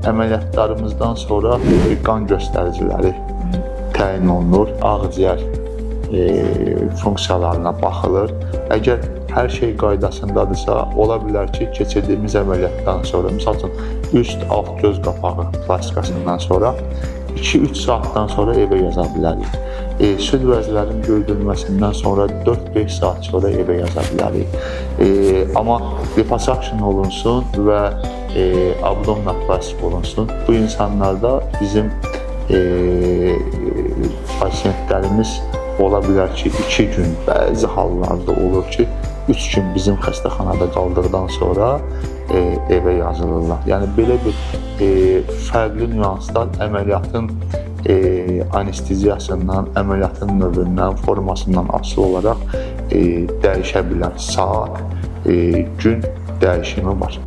əməliyyatlarımızdan sonra qan göstəriciləri təyin olunur, ağciyər funksiyalarına baxılır. Əgər hər şey qaydasındadırsa, ola bilər ki, keçirdiyimiz əməliyyatdan sonra, misal üçün, üst-alt göz qapağı plastikasından sonra 2-3 saatdan sonra evə yaza bilərik. Süd vəzlərinin gördürülməsindən sonra 4-5 saat sonra evə yaza bilərik. Amma liposuction olunsun və abdominoplastik olunsun. Bu insanlarda bizim pasientlərimiz ola bilər ki, 2 gün, bəzi hallarda olur ki, 3 gün bizim xəstəxanada qaldıqdan sonra evə yazılırlar. Yəni, belə bir fərqli nüanslar əməliyyatın anesteziyasından, əməliyyatın növündən, formasından asılı olaraq dəyişə bilər. Saat, gün dəyişimi var.